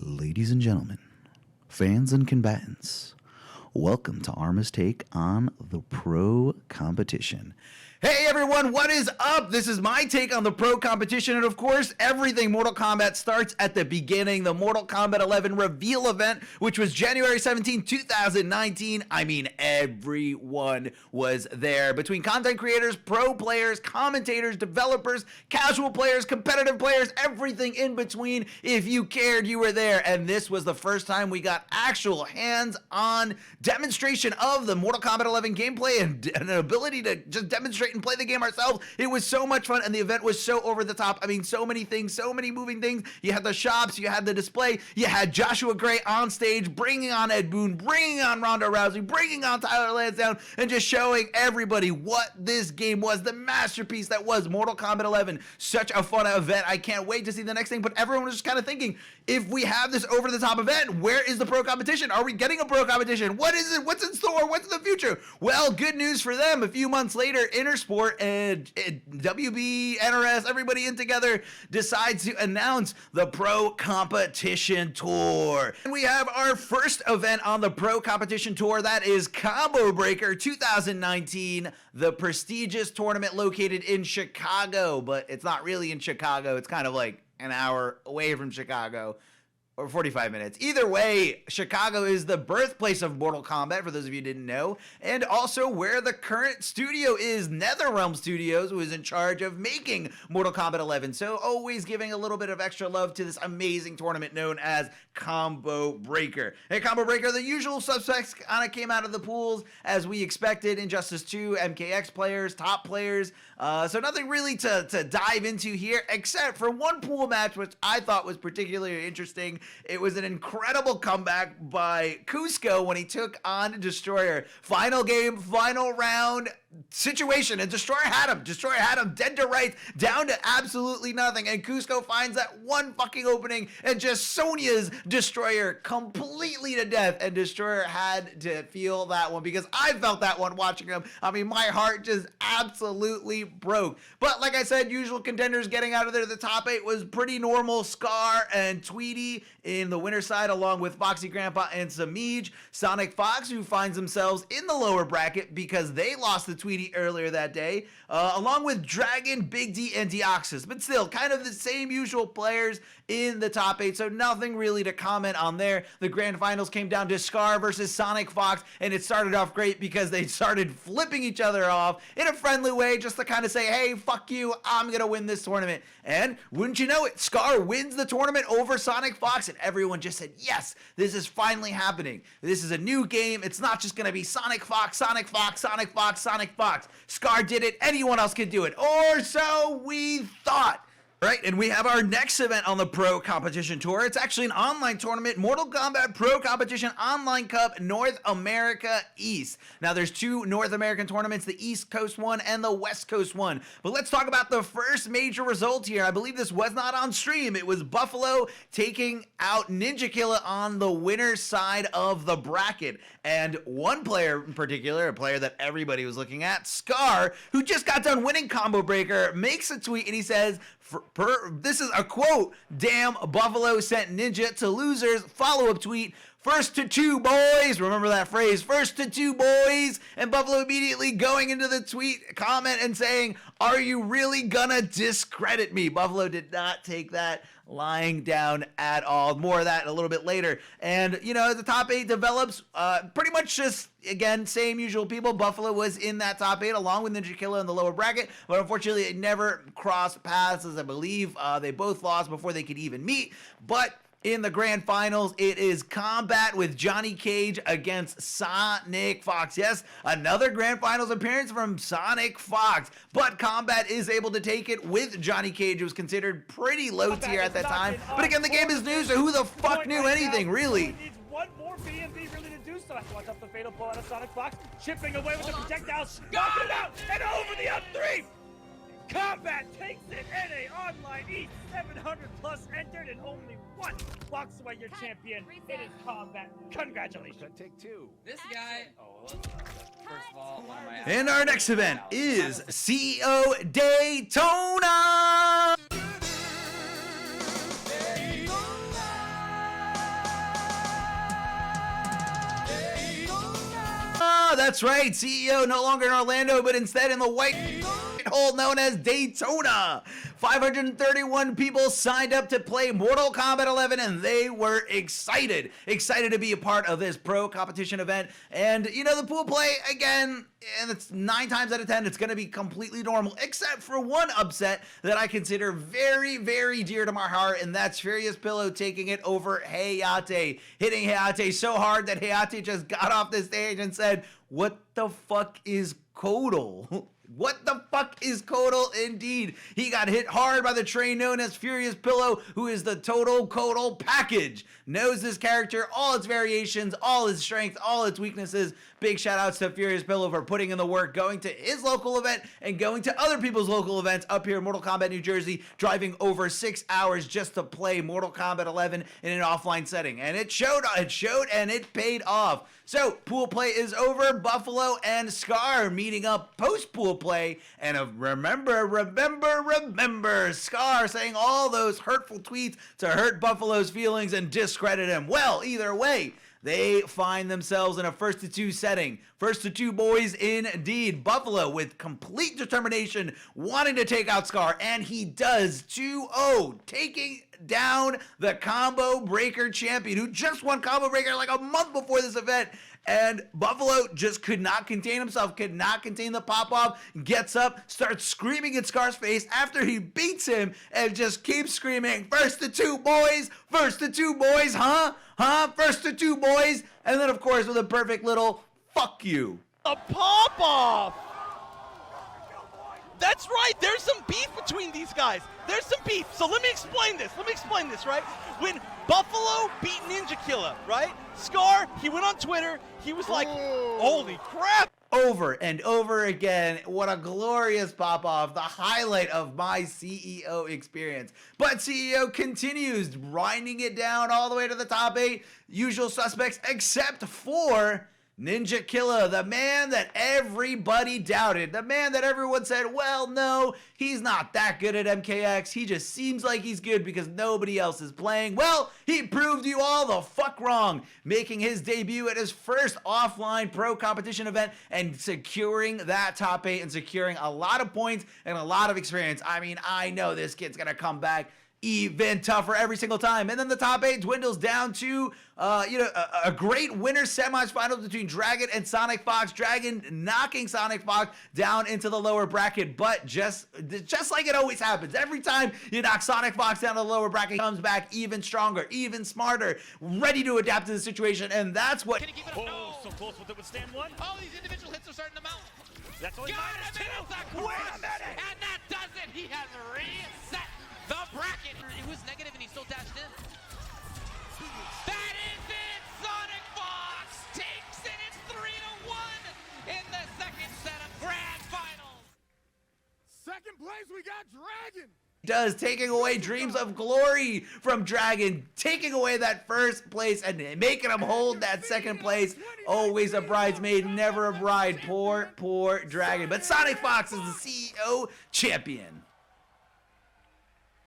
Ladies and gentlemen, fans and combatants, welcome to Arma's take on the pro competition. Hey everyone, what is up? This is my take on the pro competition, and of course, everything Mortal Kombat starts at the beginning. The Mortal Kombat 11 reveal event, which was January 17, 2019. I mean, everyone was there. Between content creators, pro players, commentators, developers, casual players, competitive players, everything in between. If you cared, you were there. And this was the first time we got actual hands-on demonstration of the Mortal Kombat 11 gameplay and an ability to just demonstrate and play the game ourselves. It was so much fun, and the event was so over the top. I mean, so many things, so many moving things. You had the shops, you had the display, you had Joshua Gray on stage, bringing on Ed Boon, bringing on Ronda Rousey, bringing on Tyler Lansdowne, and just showing everybody what this game was, the masterpiece that was Mortal Kombat 11. Such a fun event. I can't wait to see the next thing, but everyone was just kind of thinking, if we have this over-the-top event, where is the pro competition? Are we getting a pro competition? What is it? What's in store? What's in the future? Well, good news for them. A few months later, Intersport and WB, NRS, everybody in together decides to announce the Pro Competition Tour. And we have our first event on the Pro Competition Tour. That is Combo Breaker 2019, the prestigious tournament located in Chicago, but it's not really in Chicago. It's kind of like an hour away from Chicago. Or 45 minutes. Either way, Chicago is the birthplace of Mortal Kombat, for those of you who didn't know, and also where the current studio is. NetherRealm Studios, who is in charge of making Mortal Kombat 11. So always giving a little bit of extra love to this amazing tournament known as Combo Breaker. Hey, Combo Breaker, the usual suspects kind of came out of the pools as we expected. Injustice 2, MKX players, top players. So nothing really to dive into here, except for one pool match, which I thought was particularly interesting. It was an incredible comeback by Cusco when he took on Destroyer. Final game, final round situation, and Destroyer had him. Destroyer had him dead to rights, down to absolutely nothing, and Cusco finds that one fucking opening and just Sonya's Destroyer completely to death, and Destroyer had to feel that one because I felt that one watching him. I mean, my heart just absolutely broke. But like I said, usual contenders getting out of there. The top 8 was pretty normal. Scar and Tweety in the winner's side, along with Foxy Grandpa and Samij. Sonic Fox, who finds themselves in the lower bracket because they lost the Tweety earlier that day, along with Dragon, Big D, and Deoxys. But still, kind of the same usual players in the top 8, so nothing really to comment on there. The grand finals came down to Scar versus Sonic Fox, and it started off great because they started flipping each other off in a friendly way, just to kind of say, hey, fuck you, I'm gonna win this tournament. And wouldn't you know it, Scar wins the tournament over Sonic Fox, and everyone just said, yes, this is finally happening. This is a new game. It's not just gonna be Sonic Fox, Sonic Fox, Sonic Fox, Sonic Fox. Scar did it, anyone else could do it, or so we thought. Right, and we have our next event on the Pro Competition Tour. It's actually an online tournament, Mortal Kombat Pro Competition Online Cup North America East. Now, there's 2 North American tournaments, the East Coast one and the West Coast one. But let's talk about the first major result here. I believe this was not on stream. It was Buffalo taking out Ninja Killa on the winner's side of the bracket. And one player in particular, a player that everybody was looking at, Scar, who just got done winning Combo Breaker, makes a tweet and he says, this is a quote, damn, Buffalo sent Ninja to losers, follow-up tweet, first to 2 boys, remember that phrase, first to 2 boys, and Buffalo immediately going into the tweet comment and saying, are you really gonna discredit me? Buffalo did not take that lying down at all. More of that a little bit later. And, you know, the top 8 develops pretty much just, again, same usual people. Buffalo was in that top 8 along with Ninja Killa in the lower bracket, but unfortunately it never crossed paths, as I believe they both lost before they could even meet. But in the grand finals, it is Combat with Johnny Cage against Sonic Fox. Yes, another grand finals appearance from Sonic Fox. But Combat is able to take it with Johnny Cage, who was considered pretty low tier at that time. But again, the game is new, so who the fuck knew anything, really? One more BMB really to do so. Watch out the fatal blow out of Sonic Fox, chipping away with the projectiles, knocking it out, and over the up 3. Combat takes it in a online East, 700 plus entered, and only 1 walks away your champion. It is Combat. Congratulations. Take 2. This guy. First of all, one of my. And our next event is CEO Daytona. that's right. CEO no longer in Orlando, but instead in the white hole known as Daytona. 531 people signed up to play Mortal Kombat 11, and they were excited to be a part of this pro competition event. And you know, the pool play again, and it's 9 times out of 10 it's going to be completely normal, except for one upset that I consider very, very dear to my heart, and that's Furious Pillow taking it over Hayate, hitting Hayate so hard that Hayate just got off the stage and said, "What the fuck is Kodal?" What the fuck is Kodal indeed? He got hit hard by the train known as Furious Pillow, who is the total Kodal package. Knows this character, all its variations, all its strengths, all its weaknesses. Big shout outs to Furious Pillow for putting in the work, going to his local event and going to other people's local events up here in Mortal Kombat, New Jersey, driving over 6 hours just to play Mortal Kombat 11 in an offline setting. And it showed and it paid off. So pool play is over. Buffalo and Scar meeting up post pool play. And remember, Scar saying all those hurtful tweets to hurt Buffalo's feelings and discredit him. Well, either way, they find themselves in a 1-2 setting. 1-2 boys indeed. Buffalo with complete determination, wanting to take out Scar, and he does 2-0, taking down the Combo Breaker champion, who just won Combo Breaker like a month before this event. And Buffalo just could not contain himself, could not contain the pop-off, gets up, starts screaming in Scar's face after he beats him, and just keeps screaming, "First to 2 boys, first to 2 boys, huh? First to 2 boys." And then, of course, with a perfect little "fuck you." A pop-off! That's right, there's some beef between these guys. There's some beef. So let me explain this, right? When Buffalo beat Ninja Killa, right? Scar, he went on Twitter, he was like, "Holy crap!" Over and over again. What a glorious pop-off. The highlight of my CEO experience. But CEO continues grinding it down all the way to the top 8. Usual suspects except for Ninja Killa, the man that everybody doubted. The man that everyone said, well, no, he's not that good at MKX. He just seems like he's good because nobody else is playing. Well, he proved you all the fuck wrong, making his debut at his first offline pro competition event and securing that top 8 and securing a lot of points and a lot of experience. I mean, I know this kid's gonna come back even tougher every single time. And then the top 8 dwindles down to a great winner semifinals between Dragon and Sonic Fox. Dragon knocking Sonic Fox down into the lower bracket, but just like it always happens, every time you knock Sonic Fox down to the lower bracket, he comes back even stronger, even smarter, ready to adapt to the situation. And that's what. Can he keep it up? No. So close with it, withstand one. Oh, these individual hits are starting to mount. That's only Got him, -2. it's a Wait crush, a minute. and that does it. He has reset the bracket. It was negative and he still dashed in. That is it. Sonic Fox takes it. It's 3-1 in the second set of grand finals. Second place, we got Dragon. Does, taking away dreams of glory from Dragon, taking away that first place and making him hold that second place. Always a bridesmaid, never a bride. Poor Dragon. But Sonic Fox is the CEO champion.